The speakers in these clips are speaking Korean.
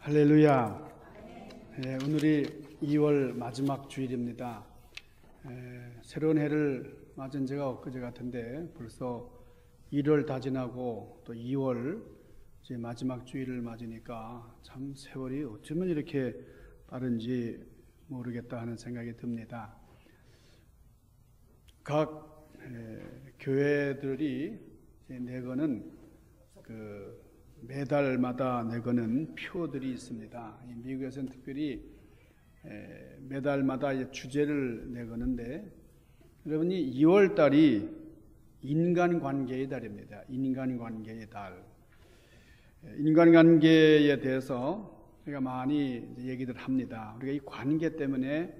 할렐루야. 오늘이 2월 마지막 주일입니다. 새로운 해를 맞은 지가 엊그제 같은데 벌써 1월 다 지나고 또 2월 이제 마지막 주일을 맞으니까 참 세월이 어쩌면 이렇게 빠른지 모르겠다 하는 생각이 듭니다. 각 교회들이 내거는 매달마다 내거는 표들이 있습니다. 미국에서는 특별히 매달마다 주제를 내거는데, 여러분이 2월 달이 인간관계의 달입니다. 인간관계의 달. 인간관계에 대해서 우리가 많이 얘기들 합니다. 우리가 이 관계 때문에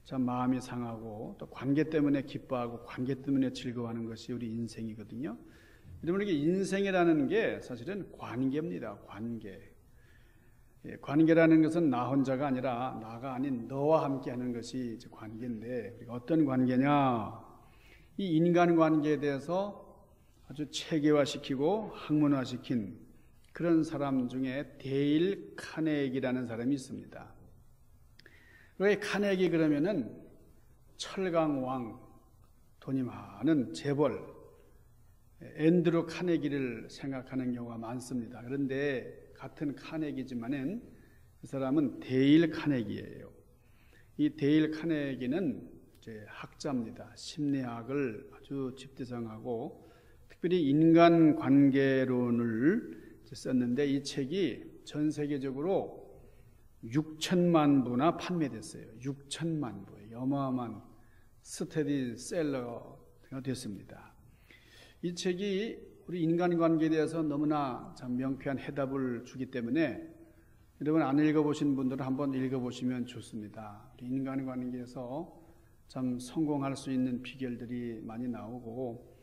참 마음이 상하고, 또 관계 때문에 기뻐하고, 관계 때문에 즐거워하는 것이 우리 인생이거든요. 여러분, 이게 인생이라는 게 사실은 관계입니다. 관계. 관계라는 것은 나 혼자가 아니라 나가 아닌 너와 함께 하는 것이 이제 관계인데, 우리가 어떤 관계냐? 이 인간관계에 대해서 아주 체계화시키고 학문화시킨 그런 사람 중에 데일 카네기라는 사람이 있습니다. 왜 카네기 그러면은 철강왕, 돈이 많은 재벌, 앤드루 카네기를 생각하는 경우가 많습니다. 그런데 같은 카네기지만은 그 사람은 데일 카네기예요. 이 데일 카네기는 이제 학자입니다. 심리학을 아주 집대성하고 특별히 인간관계론을 썼는데, 이 책이 전 세계적으로 6천만 부나 판매됐어요. 6천만 부, 어마어마한 스테디셀러가 됐습니다. 이 책이 우리 인간관계에 대해서 너무나 참 명쾌한 해답을 주기 때문에 여러분 안 읽어보신 분들은 한번 읽어보시면 좋습니다. 우리 인간관계에서 참 성공할 수 있는 비결들이 많이 나오고,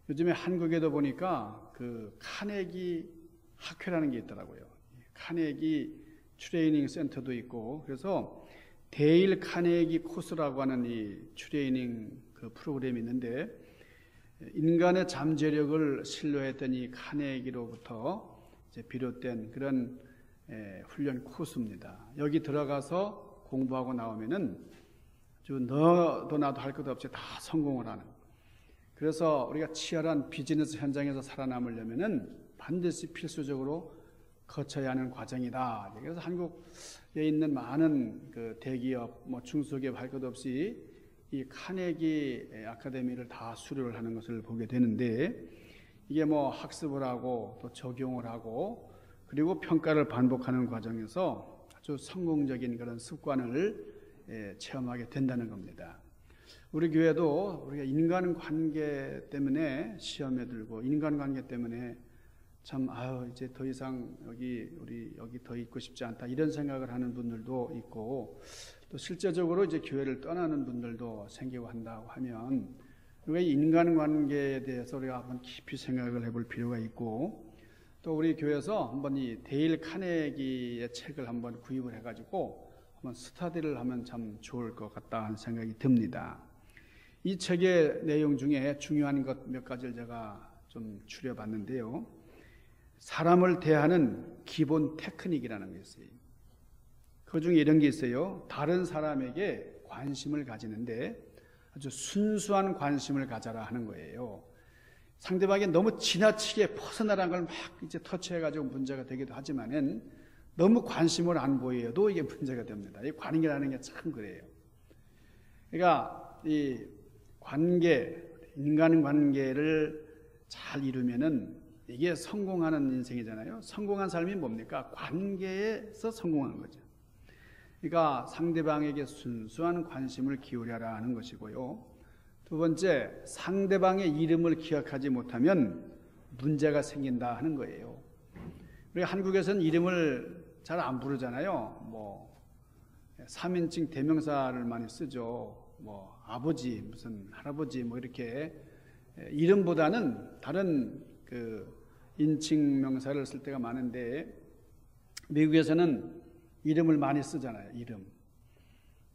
요즘에 한국에도 보니까 그 카네기 학회라는 게 있더라고요. 카네기 트레이닝 센터도 있고, 그래서 데일 카네기 코스라고 하는 이 트레이닝 그 프로그램이 있는데, 인간의 잠재력을 신뢰했던 이 카네기로부터 이제 비롯된 그런 훈련 코스입니다. 여기 들어가서 공부하고 나오면은 아주 너도 나도 할 것 없이 다 성공을 하는. 그래서 우리가 치열한 비즈니스 현장에서 살아남으려면은 반드시 필수적으로 거쳐야 하는 과정이다. 그래서 한국에 있는 많은 그 대기업, 중소기업 할 것 없이 이 카네기 아카데미를 다 수료를 하는 것을 보게 되는데, 이게 학습을 하고 또 적용을 하고 그리고 평가를 반복하는 과정에서 아주 성공적인 그런 습관을 체험하게 된다는 겁니다. 우리 교회도 우리가 인간관계 때문에 시험에 들고, 인간관계 때문에 참 이제 더 이상 여기 더 있고 싶지 않다 이런 생각을 하는 분들도 있고, 또 실제적으로 이제 교회를 떠나는 분들도 생기고 한다고 하면, 우리가 인간관계에 대해서 우리가 한번 깊이 생각을 해볼 필요가 있고, 또 우리 교회에서 한번 이 데일 카네기의 책을 한번 구입을 해가지고 한번 스터디를 하면 참 좋을 것 같다 하는 생각이 듭니다. 이 책의 내용 중에 중요한 것 몇 가지를 제가 좀 추려봤는데요. 사람을 대하는 기본 테크닉이라는 게 있어요. 그 중에 이런 게 있어요. 다른 사람에게 관심을 가지는데 아주 순수한 관심을 가져라 하는 거예요. 상대방이 너무 지나치게 퍼스널한 걸 막 이제 터치해가지고 문제가 되기도 하지만은 너무 관심을 안 보여도 이게 문제가 됩니다. 이 관계라는 게 참 그래요. 그러니까 이 관계, 인간관계를 잘 이루면은 이게 성공하는 인생이잖아요. 성공한 삶이 뭡니까? 관계에서 성공한 거죠. 그러니까 상대방에게 순수한 관심을 기울여라 하는 것이고요. 두 번째, 상대방의 이름을 기억하지 못하면 문제가 생긴다 하는 거예요. 우리 한국에서는 이름을 잘 안 부르잖아요. 3인칭 대명사를 많이 쓰죠. 아버지, 무슨 할아버지 이렇게 이름보다는 다른 그 인칭 명사를 쓸 때가 많은데, 미국에서는 이름을 많이 쓰잖아요. 이름.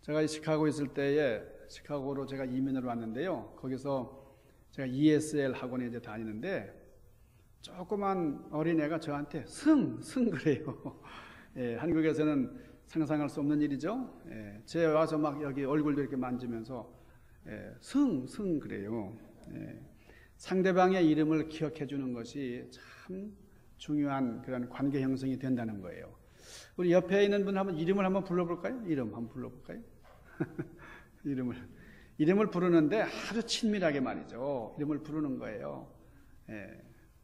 제가 시카고에 있을 때에 시카고로 제가 이민을 왔는데요. 거기서 제가 ESL 학원에 이제 다니는데 조그만 어린애가 저한테 승 그래요. 한국에서는 상상할 수 없는 일이죠. 제 와서 막 여기 얼굴도 이렇게 만지면서 승 그래요. 상대방의 이름을 기억해 주는 것이 참 중요한 그런 관계 형성이 된다는 거예요. 우리 옆에 있는 분 한번 이름을 한번 불러볼까요? 이름 한번 불러볼까요? 이름을 부르는데 아주 친밀하게 말이죠. 이름을 부르는 거예요.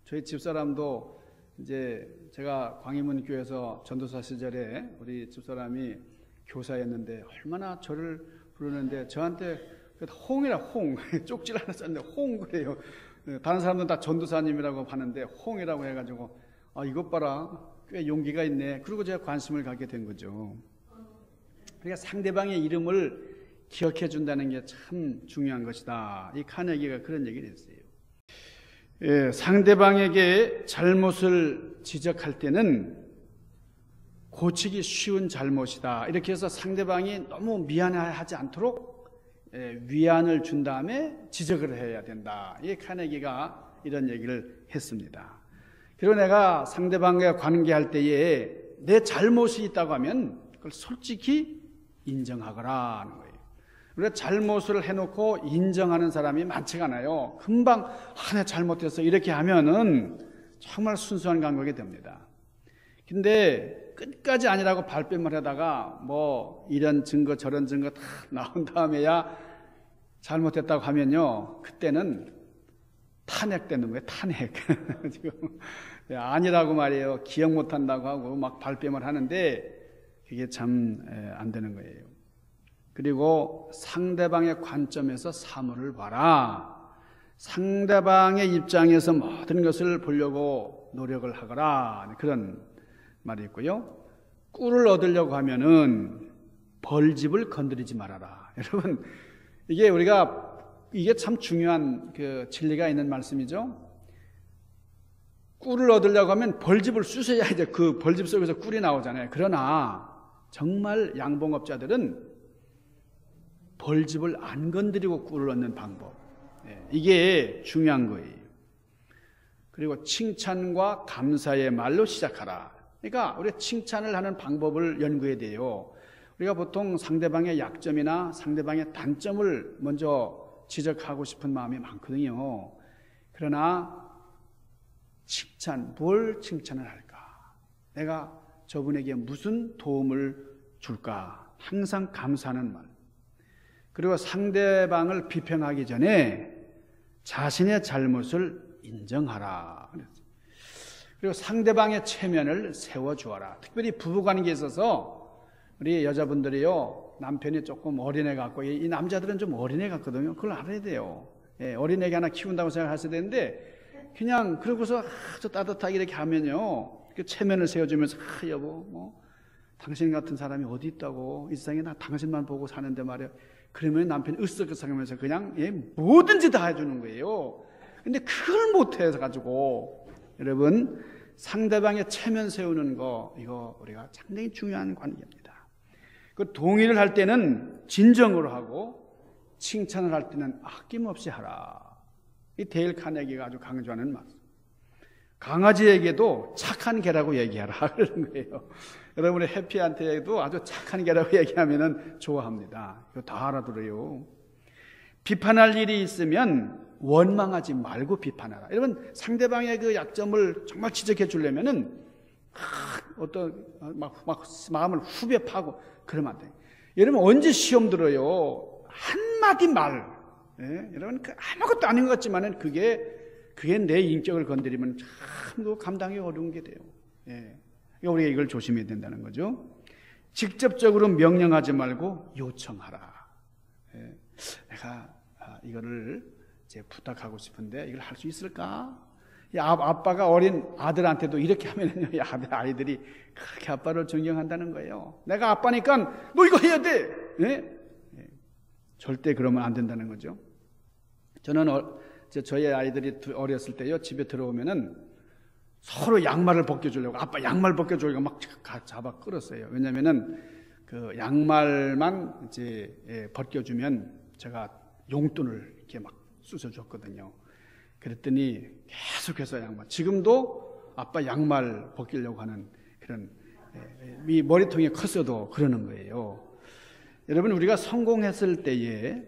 저희 집사람도 이제 제가 광희문 교회에서 전도사 시절에 우리 집사람이 교사였는데 얼마나 저를 부르는데 저한테 홍이라 홍 쪽지 하나 썼는데 홍 그래요. 다른 사람들은 다 전도사님이라고 하는데 홍이라고 해가지고 이것 봐라 꽤 용기가 있네. 그리고 제가 관심을 갖게 된 거죠. 그러니까 상대방의 이름을 기억해 준다는 게 참 중요한 것이다. 이 카네기가 그런 얘기를 했어요. 상대방에게 잘못을 지적할 때는 고치기 쉬운 잘못이다. 이렇게 해서 상대방이 너무 미안해하지 않도록 위안을 준 다음에 지적을 해야 된다. 이 카네기가 이런 얘기를 했습니다. 그리고 내가 상대방과 관계할 때에 내 잘못이 있다고 하면 그걸 솔직히 인정하거라 하는 거예요. 우리가 잘못을 해놓고 인정하는 사람이 많지가 않아요. 금방 내가 잘못했어 이렇게 하면은 정말 순수한 감각이 됩니다. 근데 끝까지 아니라고 발뺌을 하다가 뭐 이런 증거 저런 증거 다 나온 다음에야 잘못했다고 하면요, 그때는 탄핵되는 거예요. 탄핵. 지금 아니라고 말이에요. 기억 못한다고 하고 막 발뺌을 하는데 그게 참 안 되는 거예요. 그리고 상대방의 관점에서 사물을 봐라. 상대방의 입장에서 모든 것을 보려고 노력을 하거라. 그런 말이 있고요. 꿀을 얻으려고 하면은 벌집을 건드리지 말아라. 여러분, 이게 참 중요한 그 진리가 있는 말씀이죠. 꿀을 얻으려고 하면 벌집을 쑤셔야 이제 그 벌집 속에서 꿀이 나오잖아요. 그러나 정말 양봉업자들은 벌집을 안 건드리고 꿀을 얻는 방법. 이게 중요한 거예요. 그리고 칭찬과 감사의 말로 시작하라. 그러니까 우리가 칭찬을 하는 방법을 연구해야 돼요. 우리가 보통 상대방의 약점이나 상대방의 단점을 먼저 지적하고 싶은 마음이 많거든요. 그러나 뭘 칭찬을 할까? 내가 저분에게 무슨 도움을 줄까? 항상 감사하는 말. 그리고 상대방을 비평하기 전에 자신의 잘못을 인정하라. 그리고 상대방의 체면을 세워주어라. 특별히 부부관계에 있어서 우리 여자분들이요, 남편이 조금 어린애 같고, 이 남자들은 좀 어린애 같거든요. 그걸 알아야 돼요. 어린애기 하나 키운다고 생각하셔야 되는데 그냥 그러고서 아주 따뜻하게 이렇게 하면요, 그 체면을 세워주면서 여보, 당신 같은 사람이 어디 있다고, 이 세상에 나 당신만 보고 사는데 말이야. 그러면 남편이 으쓱으쓱하면서 그냥 뭐든지 다 해주는 거예요. 근데 그걸 못해서 가지고 여러분, 상대방의 체면 세우는 거, 이거 우리가 상당히 중요한 관계입니다. 그 동의를 할 때는 진정으로 하고 칭찬을 할 때는 아낌없이 하라. 이 데일 카네기가 아주 강조하는 말씀. 강아지에게도 착한 개라고 얘기하라 그러는 거예요. 여러분의 해피한테도 아주 착한 개라고 얘기하면 좋아합니다. 이거 다 알아들어요. 비판할 일이 있으면 원망하지 말고 비판하라. 여러분, 상대방의 그 약점을 정말 지적해 주려면은 마음을 후벼 파고 그러면 안 돼요. 여러분, 언제 시험 들어요? 한마디 말. 여러분, 아무것도 아닌 것 같지만은 그게 내 인격을 건드리면 참 감당이 어려운 게 돼요. 우리가 이걸 조심해야 된다는 거죠. 직접적으로 명령하지 말고 요청하라. 내가 이거를 이제 부탁하고 싶은데 이걸 할 수 있을까? 아빠가 어린 아들한테도 이렇게 하면요, 아이들이 그렇게 아빠를 존경한다는 거예요. 내가 아빠니까 너 이거 해야 돼. 절대 그러면 안 된다는 거죠. 저는 저희 아이들이 어렸을 때요, 집에 들어오면은 서로 양말을 벗겨주려고, 아빠 양말 벗겨주려고 막 잡아 끌었어요. 왜냐면은 그 양말만 이제 벗겨주면 제가 용돈을 이렇게 막 쑤셔줬거든요. 그랬더니 계속해서 지금도 아빠 양말 벗기려고 하는 그런 이 머리통이 컸어도 그러는 거예요. 여러분, 우리가 성공했을 때에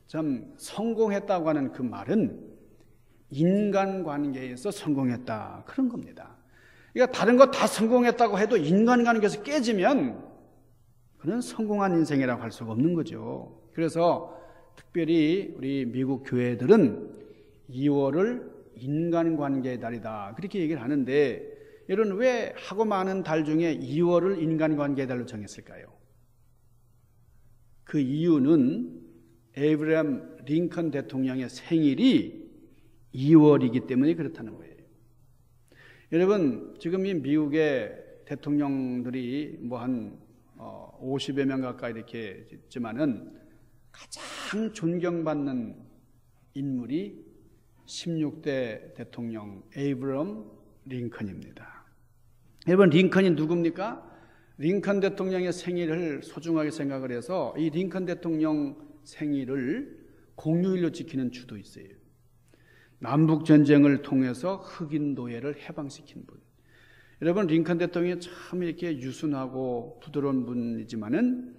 참 성공했다고 하는 그 말은 인간관계에서 성공했다, 그런 겁니다. 그러니까 다른 거 다 성공했다고 해도 인간관계에서 깨지면 그는 성공한 인생이라고 할 수가 없는 거죠. 그래서 특별히 우리 미국 교회들은 2월을 인간관계의 달이다, 그렇게 얘기를 하는데, 여러분 왜 하고 많은 달 중에 2월을 인간관계의 달로 정했을까요? 그 이유는 에이브러함 링컨 대통령의 생일이 2월이기 때문에 그렇다는 거예요. 여러분, 지금 이 미국의 대통령들이 뭐 한 50여 명 가까이 이렇게 있지만은 가장 존경받는 인물이 16대 대통령 에이브러함 링컨입니다. 여러분, 링컨이 누굽니까? 링컨 대통령의 생일을 소중하게 생각을 해서 이 링컨 대통령 생일을 공휴일로 지키는 주도 있어요. 남북전쟁을 통해서 흑인 노예를 해방시킨 분. 여러분, 링컨 대통령이 참 이렇게 유순하고 부드러운 분이지만은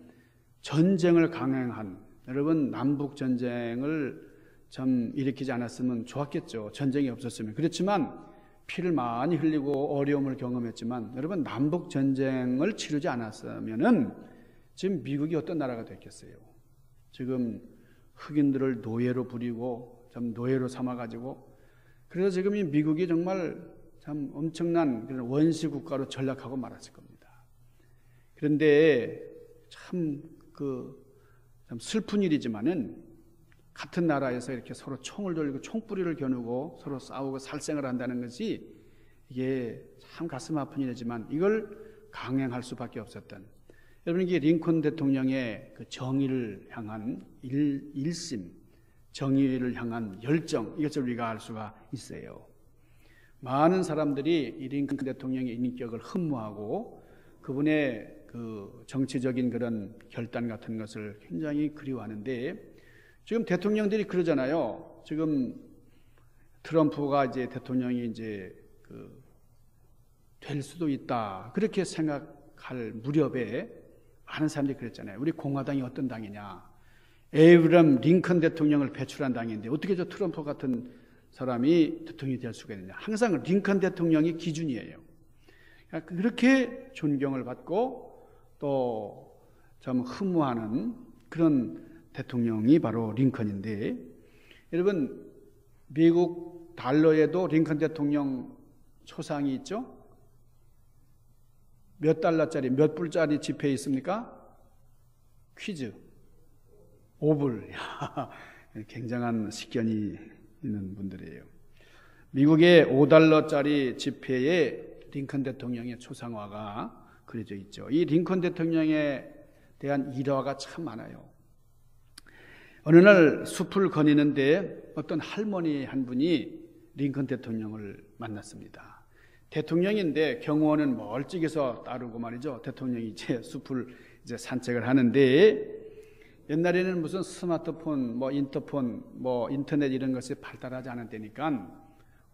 전쟁을 강행한, 여러분 남북전쟁을 참 일으키지 않았으면 좋았겠죠. 전쟁이 없었으면. 그렇지만 피를 많이 흘리고 어려움을 경험했지만, 여러분 남북전쟁을 치르지 않았으면은 지금 미국이 어떤 나라가 됐겠어요? 지금 흑인들을 노예로 부리고 참 노예로 삼아가지고, 그래서 지금 이 미국이 정말 참 엄청난 그런 원시 국가로 전락하고 말았을 겁니다. 그런데 참 슬픈 일이지만은 같은 나라에서 이렇게 서로 총을 돌리고 총뿌리를 겨누고 서로 싸우고 살생을 한다는 것이 이게 참 가슴 아픈 일이지만 이걸 강행할 수밖에 없었던, 여러분 이게 링컨 대통령의 그 정의를 향한 일심, 정의를 향한 열정, 이것을 우리가 알 수가 있어요. 많은 사람들이 이 링컨 대통령의 인격을 흠모하고 그분의 그 정치적인 그런 결단 같은 것을 굉장히 그리워하는데, 지금 대통령들이 그러잖아요. 지금 트럼프가 이제 대통령이 이제 될 수도 있다, 그렇게 생각할 무렵에 많은 사람들이 그랬잖아요. 우리 공화당이 어떤 당이냐? 에이브러함 링컨 대통령을 배출한 당인데 어떻게 저 트럼프 같은 사람이 대통령이 될 수가 있느냐? 항상 링컨 대통령이 기준이에요. 그렇게 존경을 받고 또 좀 흠모하는 그런 대통령이 바로 링컨인데, 여러분 미국 달러에도 링컨 대통령 초상이 있죠? 몇 달러짜리, 몇 불짜리 지폐 있습니까? 퀴즈. 5불. 굉장한 식견이 있는 분들이에요. 미국의 5달러짜리 지폐에 링컨 대통령의 초상화가 그려져 있죠. 이 링컨 대통령에 대한 일화가 참 많아요. 어느 날 숲을 거니는데 어떤 할머니 한 분이 링컨 대통령을 만났습니다. 대통령인데 경호원은 멀찍이서 따르고 말이죠. 대통령이 이제 숲을 이제 산책을 하는데, 옛날에는 무슨 스마트폰, 뭐 인터폰, 뭐 인터넷 이런 것이 발달하지 않은 때니까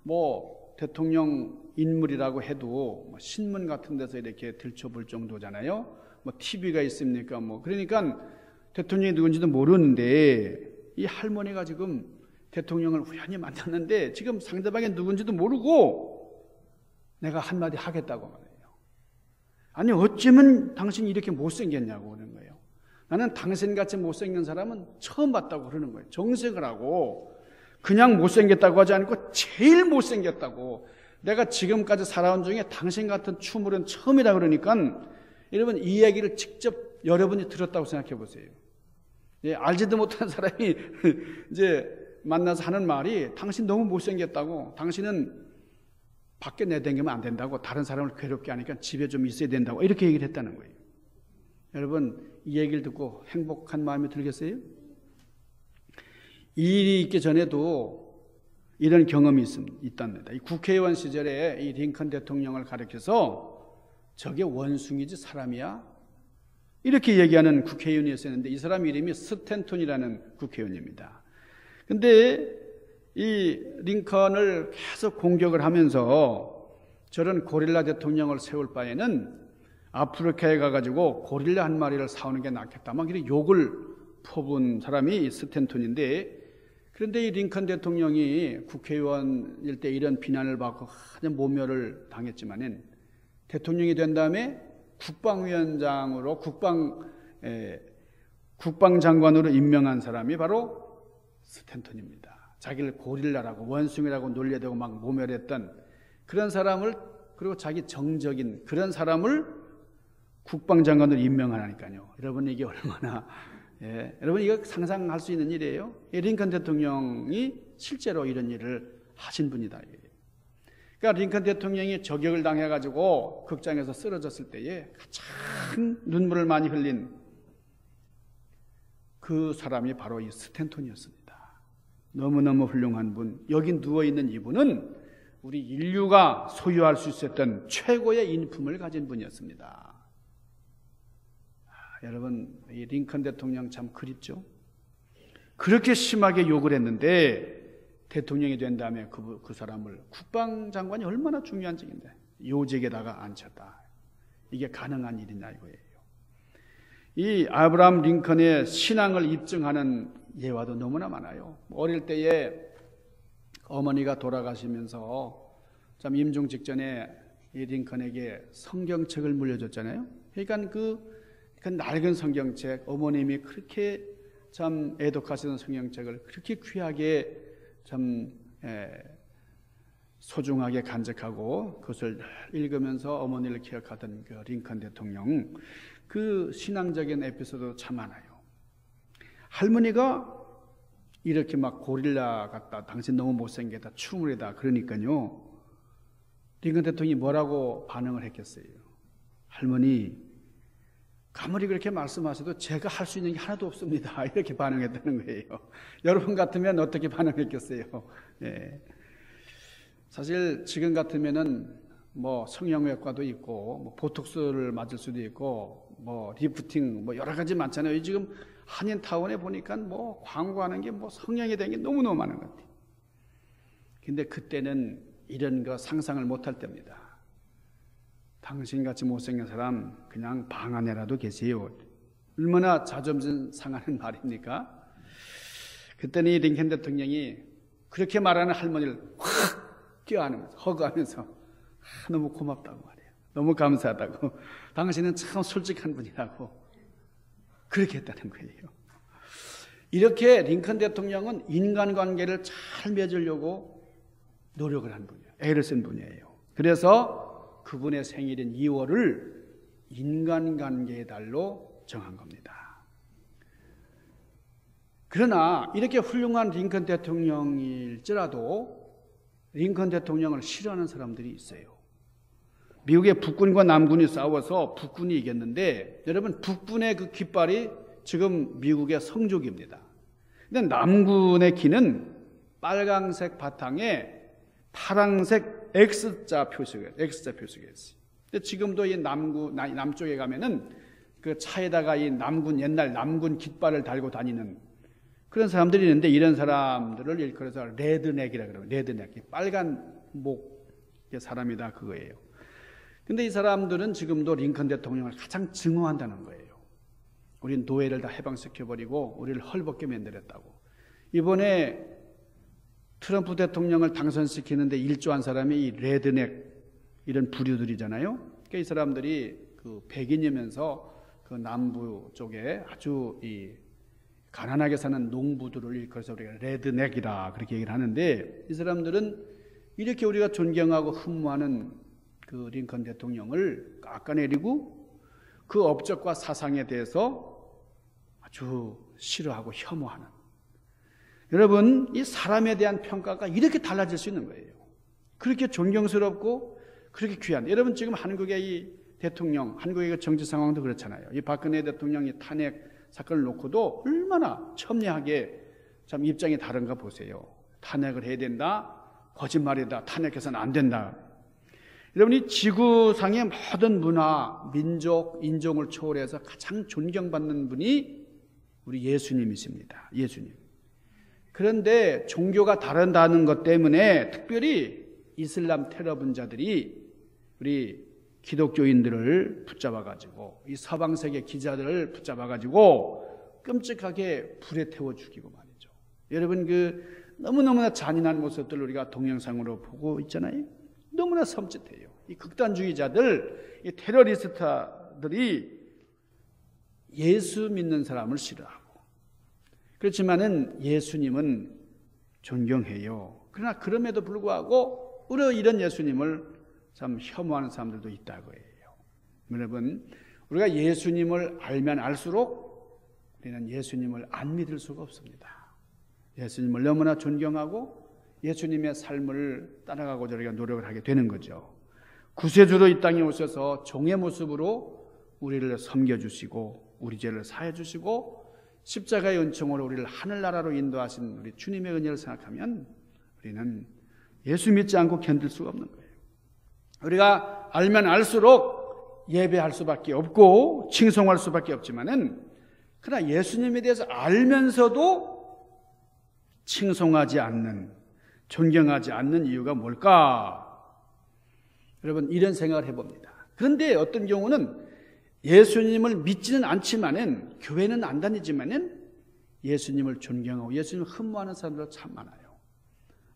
뭐 대통령 인물이라고 해도 뭐 신문 같은 데서 이렇게 들춰볼 정도잖아요. 뭐 TV가 있습니까? 뭐 그러니까 대통령이 누군지도 모르는데, 이 할머니가 지금 대통령을 우연히 만났는데 지금 상대방이 누군지도 모르고 내가 한마디 하겠다고 말해요. 아니 어쩌면 당신이 이렇게 못생겼냐고 그러는 거예요. 나는 당신같이 못생긴 사람은 처음 봤다고 그러는 거예요. 정색을 하고, 그냥 못생겼다고 하지 않고 제일 못생겼다고, 내가 지금까지 살아온 중에 당신 같은 추물은 처음이라 그러니까, 여러분 이 얘기를 직접 여러분이 들었다고 생각해 보세요. 예, 알지도 못하는 사람이 이제 만나서 하는 말이, 당신 너무 못생겼다고, 당신은 밖에 내다니면 안 된다고, 다른 사람을 괴롭게 하니까 집에 좀 있어야 된다고, 이렇게 얘기를 했다는 거예요. 여러분 이 얘기를 듣고 행복한 마음이 들겠어요? 이 일이 있기 전에도 이런 경험이 있답니다. 이 국회의원 시절에 이 링컨 대통령을 가리켜서 저게 원숭이지 사람이야? 이렇게 얘기하는 국회의원이 있었는데, 이 사람 이름이 스탠톤이라는 국회의원입니다. 근데 이 링컨을 계속 공격을 하면서 저런 고릴라 대통령을 세울 바에는 아프리카에 가가지고 고릴라 한 마리를 사오는 게 낫겠다. 막 이렇게 욕을 퍼본 사람이 스탠턴인데, 그런데 이 링컨 대통령이 국회의원일 때 이런 비난을 받고 하여튼 모멸을 당했지만은 대통령이 된 다음에 국방위원장으로 국방장관으로 임명한 사람이 바로 스탠턴입니다. 자기를 고릴라라고 원숭이라고 놀려대고 막 모멸했던 그런 사람을, 그리고 자기 정적인 그런 사람을 국방장관으로 임명하라니까요. 여러분 이게 얼마나, 여러분 이거 상상할 수 있는 일이에요. 링컨 대통령이 실제로 이런 일을 하신 분이다. 그러니까 링컨 대통령이 저격을 당해가지고 극장에서 쓰러졌을 때에 가장 눈물을 많이 흘린 그 사람이 바로 이 스탠턴이었습니다. 너무너무 훌륭한 분. 여기 누워있는 이분은 우리 인류가 소유할 수 있었던 최고의 인품을 가진 분이었습니다. 여러분, 이 링컨 대통령 참 그립죠? 그렇게 심하게 욕을 했는데 대통령이 된 다음에 그 사람을, 국방장관이 얼마나 중요한 직인데 요직에다가 앉혔다. 이게 가능한 일이냐 이거예요. 이 아브라함 링컨의 신앙을 입증하는 예화도 너무나 많아요. 어릴 때에 어머니가 돌아가시면서 참 임종 직전에 이 링컨에게 성경책을 물려줬잖아요. 그러니까 그 낡은 성경책, 어머님이 그렇게 참 애독하시던 성경책을 그렇게 귀하게 참 소중하게 간직하고 그것을 읽으면서 어머니를 기억하던 그 링컨 대통령, 그 신앙적인 에피소드 참 많아요. 할머니가 이렇게 막 고릴라 같다, 당신 너무 못생겼다, 충울이다 그러니까요, 링컨 대통령이 뭐라고 반응을 했겠어요? 할머니, 아무리 그렇게 말씀하셔도 제가 할 수 있는 게 하나도 없습니다. 이렇게 반응했다는 거예요. 여러분 같으면 어떻게 반응했겠어요? 사실 지금 같으면은 뭐 성형외과도 있고, 뭐 보톡스를 맞을 수도 있고, 뭐 리프팅, 뭐 여러 가지 많잖아요. 지금 한인타운에 보니까 뭐 광고하는 게 뭐 성형에 대한 게 너무너무 많은 것 같아요. 근데 그때는 이런 거 상상을 못할 때입니다. 당신같이 못생긴 사람 그냥 방 안에라도 계세요. 얼마나 자존심 상하는 말입니까? 그때는 이 링컨 대통령이 그렇게 말하는 할머니를 확 껴안으면서 허그하면서 너무 고맙다고 말해요. 너무 감사하다고. 당신은 참 솔직한 분이라고 그렇게 했다는 거예요. 이렇게 링컨 대통령은 인간관계를 잘 맺으려고 노력을 한 분이에요. 애를 쓴 분이에요. 그래서 그분의 생일인 2월을 인간관계의 달로 정한 겁니다. 그러나 이렇게 훌륭한 링컨 대통령일지라도 링컨 대통령을 싫어하는 사람들이 있어요. 미국의 북군과 남군이 싸워서 북군이 이겼는데, 여러분 북군의 그 깃발이 지금 미국의 성조기입니다. 근데 남군의 기는 빨강색 바탕에 파랑색 X자 표시가 있어요. 근데 지금도 이 남쪽에 가면은 그 차에다가 이 옛날 남군 깃발을 달고 다니는 그런 사람들이 있는데, 이런 사람들을 일컬어서 레드넥이라고 그래요. 레드넥. 빨간 목의 사람이다 그거예요. 근데 이 사람들은 지금도 링컨 대통령을 가장 증오한다는 거예요. 우린 노예를 다 해방시켜버리고 우리를 헐벗게 만들었다고. 이번에 트럼프 대통령을 당선시키는데 일조한 사람이 이 레드넥 이런 부류들이잖아요. 그러니까 이 사람들이 그 백인이면서 그 남부 쪽에 아주 이 가난하게 사는 농부들을 일컬어서 우리가 레드넥이라 그렇게 얘기를 하는데, 이 사람들은 이렇게 우리가 존경하고 흠모하는 그 링컨 대통령을 깎아내리고 그 업적과 사상에 대해서 아주 싫어하고 혐오하는, 여러분 이 사람에 대한 평가가 이렇게 달라질 수 있는 거예요. 그렇게 존경스럽고 그렇게 귀한, 여러분 지금 한국의 이 대통령, 한국의 정치 상황도 그렇잖아요. 이 박근혜 대통령이 탄핵 사건을 놓고도 얼마나 첨예하게 참 입장이 다른가 보세요. 탄핵을 해야 된다, 거짓말이다, 탄핵해서는 안 된다. 여러분 이 지구상의 모든 문화, 민족, 인종을 초월해서 가장 존경받는 분이 우리 예수님이십니다. 예수님. 그런데 종교가 다르다는 것 때문에 특별히 이슬람 테러 분자들이 우리 기독교인들을 붙잡아가지고 이 서방세계 기자들을 붙잡아가지고 끔찍하게 불에 태워 죽이고 말이죠. 여러분 너무너무나 잔인한 모습들을 우리가 동영상으로 보고 있잖아요. 너무나 섬찟해요. 이 극단주의자들, 이 테러리스트들이 예수 믿는 사람을 싫어하고 그렇지만은 예수님은 존경해요. 그러나 그럼에도 불구하고 이런 예수님을 참 혐오하는 사람들도 있다고 해요. 여러분, 우리가 예수님을 알면 알수록 우리는 예수님을 안 믿을 수가 없습니다. 예수님을 너무나 존경하고 예수님의 삶을 따라가고자 우리가 노력을 하게 되는 거죠. 구세주로 이 땅에 오셔서 종의 모습으로 우리를 섬겨주시고 우리 죄를 사해주시고 십자가의 은총으로 우리를 하늘나라로 인도하신 우리 주님의 은혜를 생각하면 우리는 예수 믿지 않고 견딜 수가 없는 거예요. 우리가 알면 알수록 예배할 수밖에 없고 칭송할 수밖에 없지만은 그러나 예수님에 대해서 알면서도 칭송하지 않는, 존경하지 않는 이유가 뭘까? 여러분, 이런 생각을 해봅니다. 그런데 어떤 경우는 예수님을 믿지는 않지만은 교회는 안 다니지만은 예수님을 존경하고 예수님을 흠모하는 사람들 참 많아요.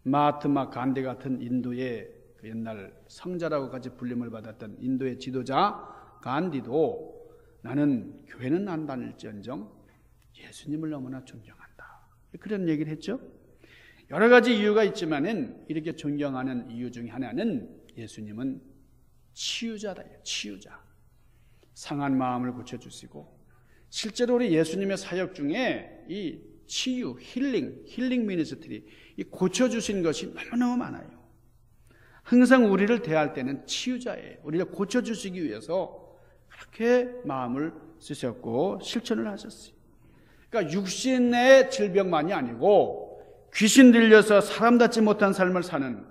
마하트마 간디 같은 인도의 옛날 성자라고까지 불림을 받았던 인도의 지도자 간디도 나는 교회는 안 다닐지언정 예수님을 너무나 존경한다. 그런 얘기를 했죠. 여러 가지 이유가 있지만은 이렇게 존경하는 이유 중에 하나는 예수님은 치유자다요. 치유자. 상한 마음을 고쳐주시고 실제로 우리 예수님의 사역 중에 이 치유, 힐링 미니스트리 이 고쳐주신 것이 너무너무 많아요. 항상 우리를 대할 때는 치유자예요. 우리를 고쳐주시기 위해서 그렇게 마음을 쓰셨고 실천을 하셨어요. 그러니까 육신의 질병만이 아니고 귀신 들려서 사람답지 못한 삶을 사는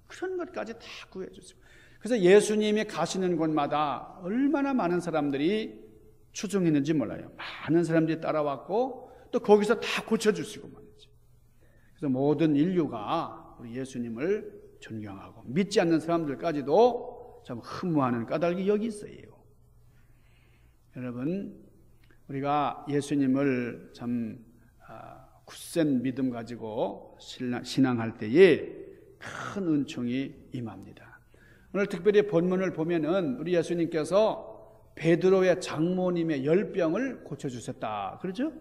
그런 것까지 다 구해주시고 그래서 예수님이 가시는 곳마다 얼마나 많은 사람들이 추종했는지 몰라요. 많은 사람들이 따라왔고 또 거기서 다 고쳐주시고 말이죠. 그래서 모든 인류가 우리 예수님을 존경하고 믿지 않는 사람들까지도 참 흠모하는 까닭이 여기 있어요. 여러분, 우리가 예수님을 참 굳센 믿음 가지고 신앙할 때에 큰 은총이 임합니다. 오늘 특별히 본문을 보면은 우리 예수님께서 베드로의 장모님의 열병을 고쳐주셨다. 그렇죠?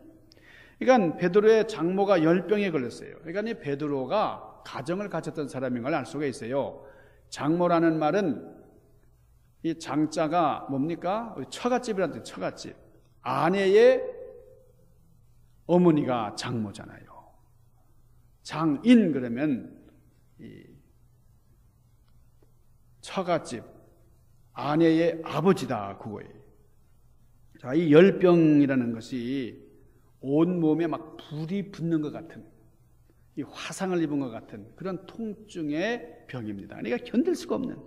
그러니까 베드로의 장모가 열병에 걸렸어요. 그러니까 이 베드로가 가정을 가졌던 사람인 걸 알 수가 있어요. 장모라는 말은 이 장자가 뭡니까? 처갓집이라는 뜻, 처갓집. 아내의 어머니가 장모잖아요. 장인 그러면 이 처갓집, 아내의 아버지다 그거예요. 자, 이 열병이라는 것이 온 몸에 막 불이 붙는 것 같은 이 화상을 입은 것 같은 그런 통증의 병입니다. 그러니까 견딜 수가 없는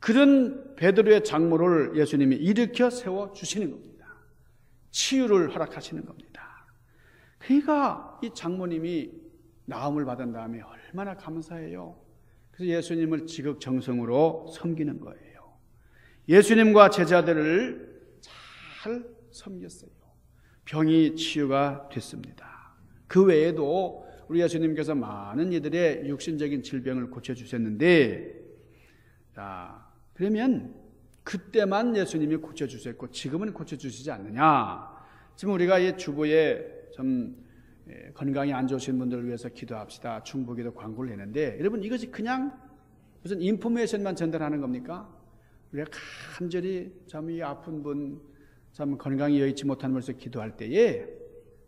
그런 베드로의 장모를 예수님이 일으켜 세워 주시는 겁니다. 치유를 허락하시는 겁니다. 그러니까 이 장모님이 나음을 받은 다음에 얼마나 감사해요. 그래서 예수님을 지극정성으로 섬기는 거예요. 예수님과 제자들을 잘 섬겼어요. 병이 치유가 됐습니다. 그 외에도 우리 예수님께서 많은 이들의 육신적인 질병을 고쳐주셨는데, 자, 그러면 그때만 예수님이 고쳐주셨고 지금은 고쳐주시지 않느냐? 지금 우리가 이 주보에 좀 건강이 안 좋으신 분들을 위해서 기도합시다. 중보기도 광고를 내는데 여러분 이것이 그냥 무슨 인포메이션만 전달하는 겁니까? 우리가 간절히 참 이 아픈 분, 참 건강이 여의치 못한 분에서 기도할 때에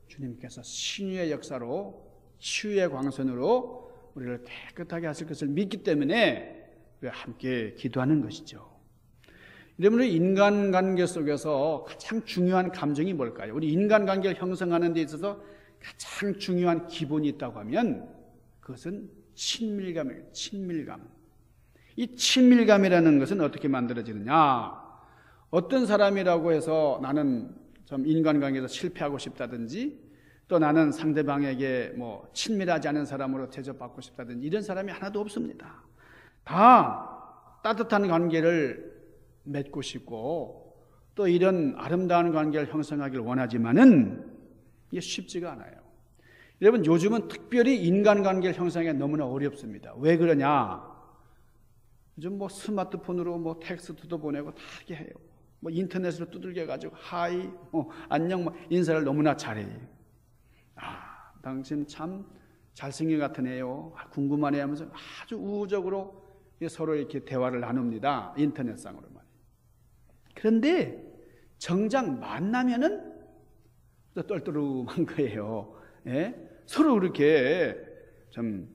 주님께서 신유의 역사로 치유의 광선으로 우리를 깨끗하게 하실 것을 믿기 때문에 우리가 함께 기도하는 것이죠. 여러분, 우리 인간관계 속에서 가장 중요한 감정이 뭘까요? 우리 인간관계를 형성하는 데 있어서 가장 중요한 기본이 있다고 하면 그것은 친밀감이에요. 친밀감. 이 친밀감이라는 것은 어떻게 만들어지느냐? 어떤 사람이라고 해서 나는 좀 인간관계에서 실패하고 싶다든지 또 나는 상대방에게 뭐 친밀하지 않은 사람으로 대접받고 싶다든지 이런 사람이 하나도 없습니다. 다 따뜻한 관계를 맺고 싶고 또 이런 아름다운 관계를 형성하기를 원하지만은 이게 쉽지가 않아요. 여러분, 요즘은 특별히 인간관계를 형성하기가 너무나 어렵습니다. 왜 그러냐? 요즘 뭐 스마트폰으로 뭐 텍스트도 보내고 다 하게 해요. 뭐 인터넷으로 두들겨가지고 하이, 안녕, 뭐 인사를 너무나 잘해요. 아, 당신 참 잘생긴 것 같으네요. 궁금하네 하면서 아주 우호적으로 서로 이렇게 대화를 나눕니다. 인터넷상으로만. 그런데 정작 만나면은 또 떨떠름한 거예요. 예? 서로 그렇게 좀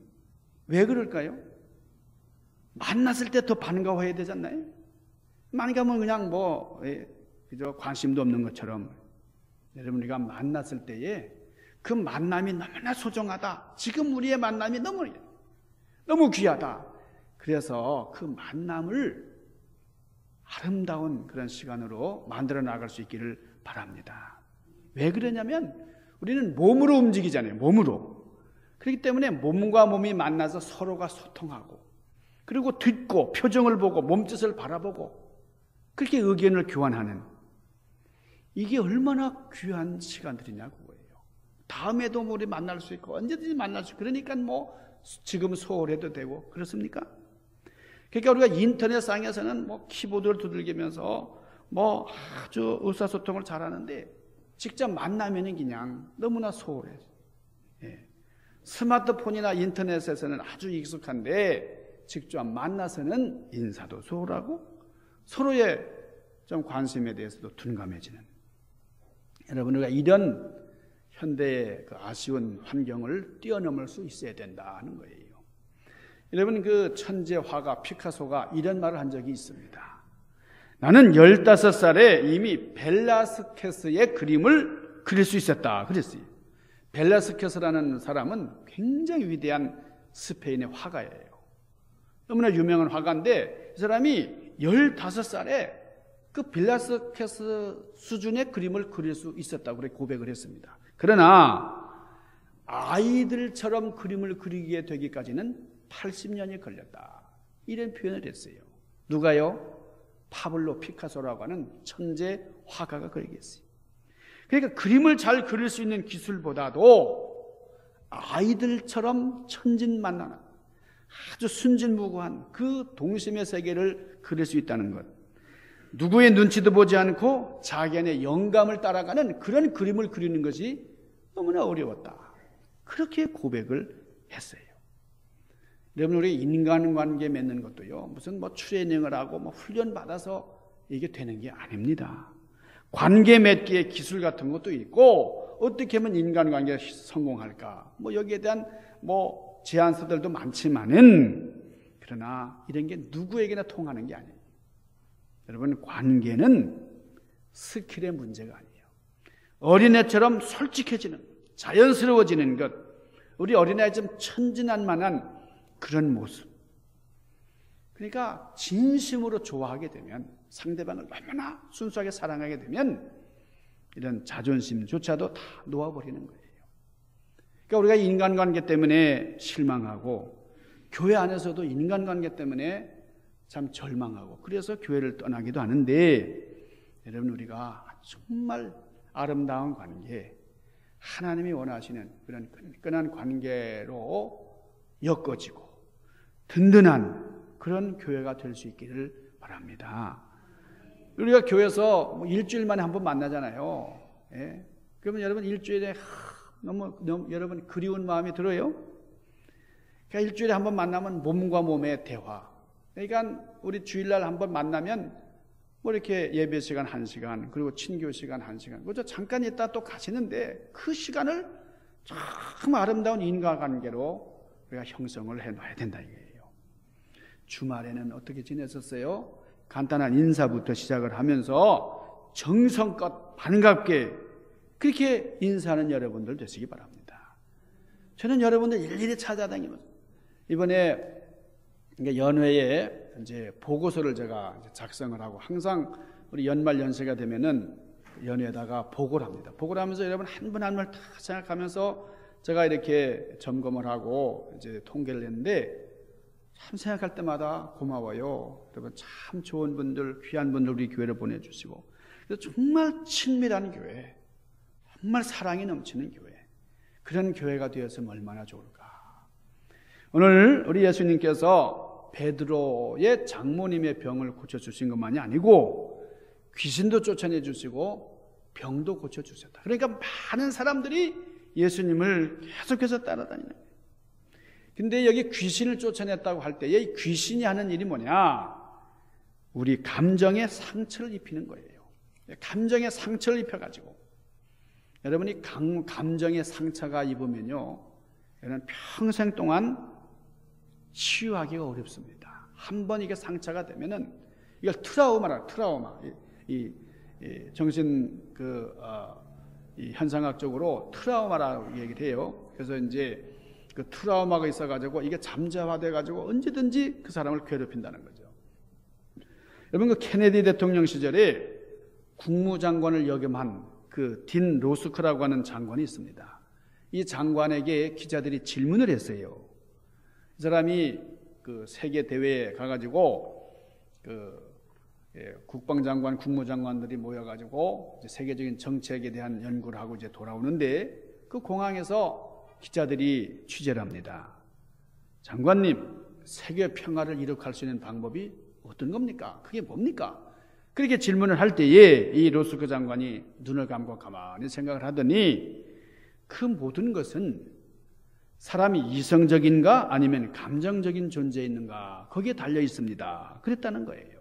왜 그럴까요? 만났을 때 더 반가워해야 되지 않나요? 만나면 그냥 뭐 그저 관심도 없는 것처럼 여러분 우리가 만났을 때에 그 만남이 너무나 소중하다. 지금 우리의 만남이 너무 귀하다. 그래서 그 만남을 아름다운 그런 시간으로 만들어 나갈 수 있기를 바랍니다. 왜 그러냐면 우리는 몸으로 움직이잖아요. 몸으로. 그렇기 때문에 몸과 몸이 만나서 서로가 소통하고 그리고 듣고 표정을 보고 몸짓을 바라보고 그렇게 의견을 교환하는 이게 얼마나 귀한 시간들이냐고 그거예요. 다음에도 우리 만날 수 있고 언제든지 만날 수 있고 그러니까 뭐 지금 소홀해도 되고 그렇습니까? 그러니까 우리가 인터넷상에서는 뭐 키보드를 두들기면서 뭐 아주 의사소통을 잘하는데 직접 만나면은 그냥 너무나 소홀해요. 예. 스마트폰이나 인터넷에서는 아주 익숙한데 직접 만나서는 인사도 소홀하고 서로의 좀 관심에 대해서도 둔감해지는. 여러분 우리가 이런 현대의 그 아쉬운 환경을 뛰어넘을 수 있어야 된다는 거예요. 여러분 그 천재 화가 피카소가 이런 말을 한 적이 있습니다. 나는 15살에 이미 벨라스케스의 그림을 그릴 수 있었다 그랬어요. 벨라스케스라는 사람은 굉장히 위대한 스페인의 화가예요. 너무나 유명한 화가인데 이 사람이 15살에 그 벨라스케스 수준의 그림을 그릴 수 있었다고 고백을 했습니다. 그러나 아이들처럼 그림을 그리게 되기까지는 80년이 걸렸다. 이런 표현을 했어요. 누가요? 파블로 피카소라고 하는 천재 화가가 그렇게 했어요. 그러니까 그림을 잘 그릴 수 있는 기술보다도 아이들처럼 천진만만한 아주 순진무구한 그 동심의 세계를 그릴 수 있다는 것. 누구의 눈치도 보지 않고 자기 안의 영감을 따라가는 그런 그림을 그리는 것이 너무나 어려웠다. 그렇게 고백을 했어요. 여러분 우리 인간관계 맺는 것도요. 무슨 뭐 트레이닝을 하고 뭐 훈련 받아서 이게 되는 게 아닙니다. 관계 맺기의 기술 같은 것도 있고 어떻게 하면 인간관계가 성공할까? 뭐 여기에 대한 뭐 제안서들도 많지만은 그러나 이런 게 누구에게나 통하는 게 아니에요. 여러분 관계는 스킬의 문제가 아니에요. 어린애처럼 솔직해지는 자연스러워지는 것. 우리 어린아이 좀 천진난만한 그런 모습. 그러니까 진심으로 좋아하게 되면 상대방을 얼마나 순수하게 사랑하게 되면 이런 자존심조차도 다 놓아버리는 거예요. 그러니까 우리가 인간관계 때문에 실망하고 교회 안에서도 인간관계 때문에 참 절망하고 그래서 교회를 떠나기도 하는데 여러분 우리가 정말 아름다운 관계 하나님이 원하시는 그런 끈끈한 관계로 엮어지고 든든한 그런 교회가 될 수 있기를 바랍니다. 우리가 교회에서 뭐 일주일 만에 한 번 만나잖아요. 예? 그러면 여러분 일주일에 너무 여러분 그리운 마음이 들어요? 그러니까 일주일에 한 번 만나면 몸과 몸의 대화. 그러니까 우리 주일날 한 번 만나면 뭐 이렇게 예배 시간 1시간 그리고 친교 시간 1시간 그저 잠깐 있다 또 가시는데 그 시간을 참 아름다운 인과관계로 우리가 형성을 해놔야 된다 이거예요. 주말에는 어떻게 지냈었어요? 간단한 인사부터 시작을 하면서 정성껏 반갑게 그렇게 인사하는 여러분들 되시기 바랍니다. 저는 여러분들 일일이 찾아다니면서 이번에 연회에 이제 보고서를 제가 작성을 하고 항상 우리 연말 연세가 되면은 연회에다가 보고를 합니다. 보고를 하면서 여러분 한 분 한 분 다 생각하면서 제가 이렇게 점검을 하고 이제 통계를 냈는데 참 생각할 때마다 고마워요. 여러분 참 좋은 분들, 귀한 분들 우리 교회를 보내주시고, 그래서 정말 친밀한 교회, 정말 사랑이 넘치는 교회, 그런 교회가 되었으면 얼마나 좋을까. 오늘 우리 예수님께서 베드로의 장모님의 병을 고쳐주신 것만이 아니고 귀신도 쫓아내 주시고 병도 고쳐주셨다. 그러니까 많은 사람들이 예수님을 계속해서 따라다니는 거예요. 근데 여기 귀신을 쫓아냈다고 할 때 이 귀신이 하는 일이 뭐냐? 우리 감정에 상처를 입히는 거예요. 감정에 상처를 입혀가지고 여러분이 감정에 상처가 입으면요, 여러분 평생 동안 치유하기가 어렵습니다. 한번 이게 상처가 되면은 이걸 트라우마. 이 정신 이 현상학적으로 트라우마라고 얘기를 해요. 그래서 이제 그 트라우마가 있어가지고 이게 잠재화돼가지고 언제든지 그 사람을 괴롭힌다는 거죠. 여러분 그 케네디 대통령 시절에 국무장관을 역임한 그 딘 로스크라고 하는 장관이 있습니다. 이 장관에게 기자들이 질문을 했어요. 이 사람이 그 세계 대회에 가가지고 국방장관, 국무장관들이 모여가지고 이제 세계적인 정책에 대한 연구를 하고 이제 돌아오는데 그 공항에서 기자들이 취재를 합니다. 장관님, 세계 평화를 이룩할 수 있는 방법이 어떤 겁니까? 그게 뭡니까? 그렇게 질문을 할 때에 이 로스크 장관이 눈을 감고 가만히 생각을 하더니 그 모든 것은 사람이 이성적인가 아니면 감정적인 존재에 있는가 거기에 달려 있습니다. 그랬다는 거예요.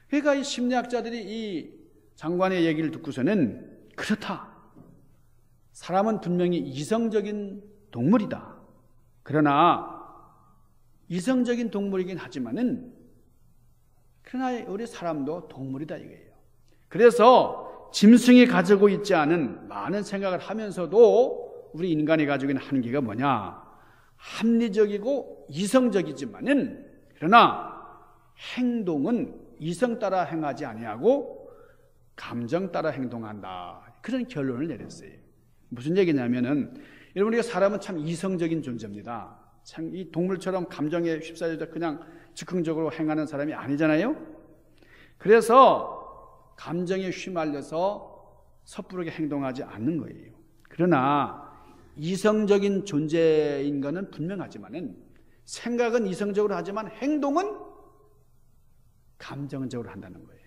그러니까 이 심리학자들이 이 장관의 얘기를 듣고서는 그렇다. 사람은 분명히 이성적인 동물이다. 그러나 이성적인 동물이긴 하지만은 그러나 우리 사람도 동물이다 이거예요. 그래서 짐승이 가지고 있지 않은 많은 생각을 하면서도 우리 인간이 가지고 있는 한계가 뭐냐? 합리적이고 이성적이지만은 그러나 행동은 이성 따라 행하지 아니하고 감정 따라 행동한다. 그런 결론을 내렸어요. 무슨 얘기냐면은 여러분 우리가 사람은 참 이성적인 존재입니다. 참 이 동물처럼 감정에 휩싸여서 그냥 즉흥적으로 행하는 사람이 아니잖아요. 그래서 감정에 휘말려서 섣부르게 행동하지 않는 거예요. 그러나 이성적인 존재인 것은 분명하지만은 생각은 이성적으로 하지만 행동은 감정적으로 한다는 거예요.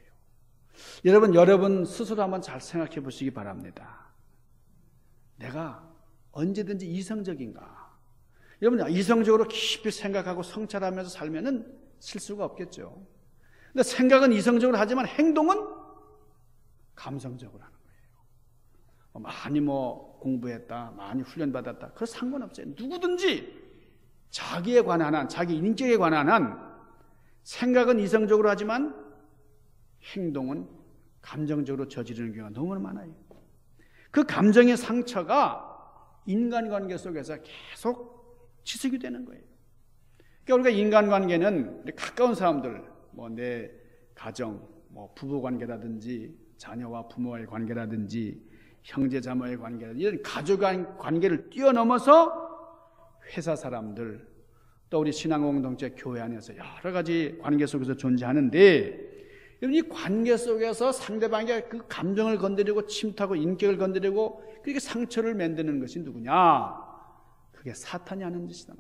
여러분 스스로 한번 잘 생각해 보시기 바랍니다. 내가 언제든지 이성적인가? 여러분 이성적으로 깊이 생각하고 성찰하면서 살면은 실수가 없겠죠. 근데 생각은 이성적으로 하지만 행동은 감성적으로 하는 거예요. 많이 공부했다, 많이 훈련받았다, 그거 상관없어요. 누구든지 자기에 관한 한, 자기 인격에 관한 한 생각은 이성적으로 하지만 행동은 감정적으로 저지르는 경우가 너무 많아요. 그 감정의 상처가 인간관계 속에서 계속 지속이 되는 거예요. 그러니까 우리가 인간관계는 가까운 사람들, 내 가정, 부부관계라든지 자녀와 부모와의 관계라든지 형제자매의 관계라든지 이런 가족의 관계를 뛰어넘어서 회사 사람들, 또 우리 신앙공동체 교회 안에서 여러 가지 관계 속에서 존재하는데 이 관계 속에서 상대방의 그 감정을 건드리고 침투하고 인격을 건드리고 그렇게 상처를 만드는 것이 누구냐? 그게 사탄이 하는 짓이다.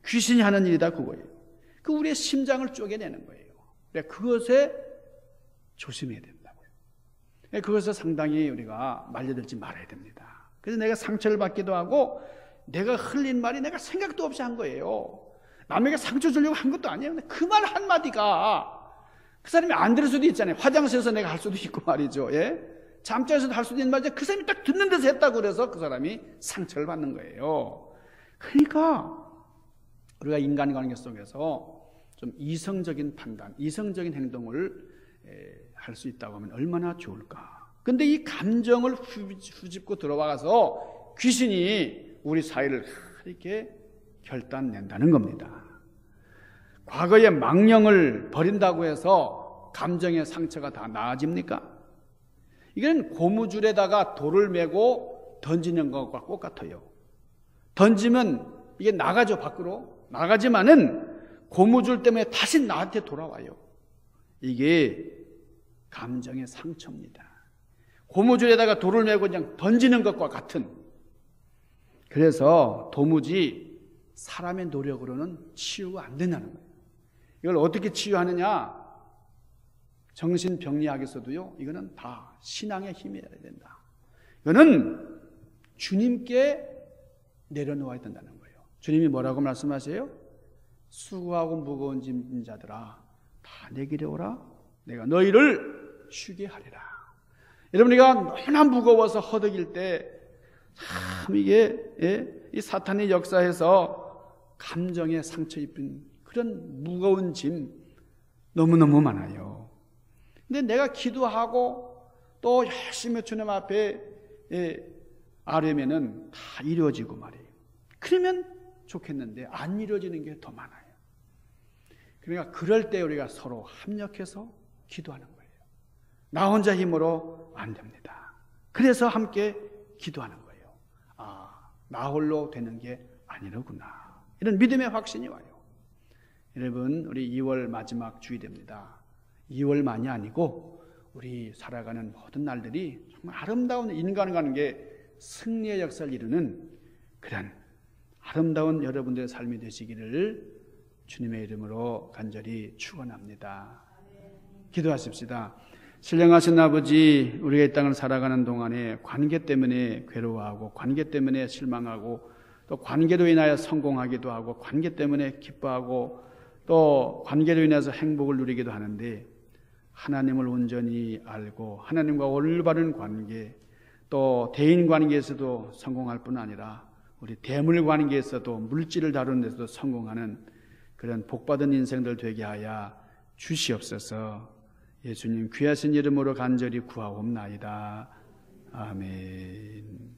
귀신이 하는 일이다 그거예요. 그 우리의 심장을 쪼개내는 거예요. 그것에 조심해야 된다고요. 그것에 상당히 우리가 말려들지 말아야 됩니다. 그래서 내가 상처를 받기도 하고 내가 흘린 말이 내가 생각도 없이 한 거예요. 남에게 상처 주려고 한 것도 아니에요. 그 말 한마디가 그 사람이 안 들을 수도 있잖아요. 화장실에서 내가 할 수도 있고 말이죠. 잠자리에서도 할 수도 있는 말이죠. 그 사람이 딱 듣는 데서 했다고 그래서 그 사람이 상처를 받는 거예요. 그러니까 우리가 인간관계 속에서 좀 이성적인 판단, 이성적인 행동을 할 수 있다고 하면 얼마나 좋을까. 근데 이 감정을 후집고 들어와서 귀신이 우리 사이를 이렇게 결단낸다는 겁니다. 과거의 망령을 버린다고 해서 감정의 상처가 다 나아집니까? 이건 고무줄에다가 돌을 메고 던지는 것과 똑같아요. 던지면 이게 나가죠, 밖으로. 나가지만은 고무줄 때문에 다시 나한테 돌아와요. 이게 감정의 상처입니다. 고무줄에다가 돌을 메고 그냥 던지는 것과 같은. 그래서 도무지 사람의 노력으로는 치유가 안 된다는 거예요. 이걸 어떻게 치유하느냐? 정신병리학에서도요, 이거는 다 신앙의 힘이어야 된다. 이거는 주님께 내려놓아야 된다는 거예요. 주님이 뭐라고 말씀하세요? 수고하고 무거운 짐진 자들아, 다 내 길에 오라. 내가 너희를 쉬게 하리라. 여러분, 우리가 너무나 무거워서 허덕일 때 참 이게 이 사탄의 역사에서 감정에 상처 입힌 그런 무거운 짐 너무너무 많아요. 근데 내가 기도하고 또 열심히 주님 앞에 아뢰면은 다 이루어지고 말이에요. 그러면 좋겠는데 안 이루어지는 게 더 많아요. 그러니까 그럴 때 우리가 서로 합력해서 기도하는 거예요. 나 혼자 힘으로 안 됩니다. 그래서 함께 기도하는 거예요. 나 홀로 되는 게 아니로구나. 이런 믿음의 확신이 와요. 여러분, 우리 2월 마지막 주일입니다. 2월만이 아니고 우리 살아가는 모든 날들이 정말 아름다운 인간관계 승리의 역사를 이루는 그런 아름다운 여러분들의 삶이 되시기를 주님의 이름으로 간절히 축원합니다. 기도하십시다. 신령하신 아버지, 우리가 이 땅을 살아가는 동안에 관계 때문에 괴로워하고 관계 때문에 실망하고 또 관계로 인하여 성공하기도 하고 관계 때문에 기뻐하고 또 관계로 인해서 행복을 누리기도 하는데 하나님을 온전히 알고 하나님과 올바른 관계 또 대인 관계에서도 성공할 뿐 아니라 우리 대물 관계에서도 물질을 다루는 데서도 성공하는 그런 복받은 인생들 되게 하여 주시옵소서. 예수님 귀하신 이름으로 간절히 구하옵나이다. 아멘.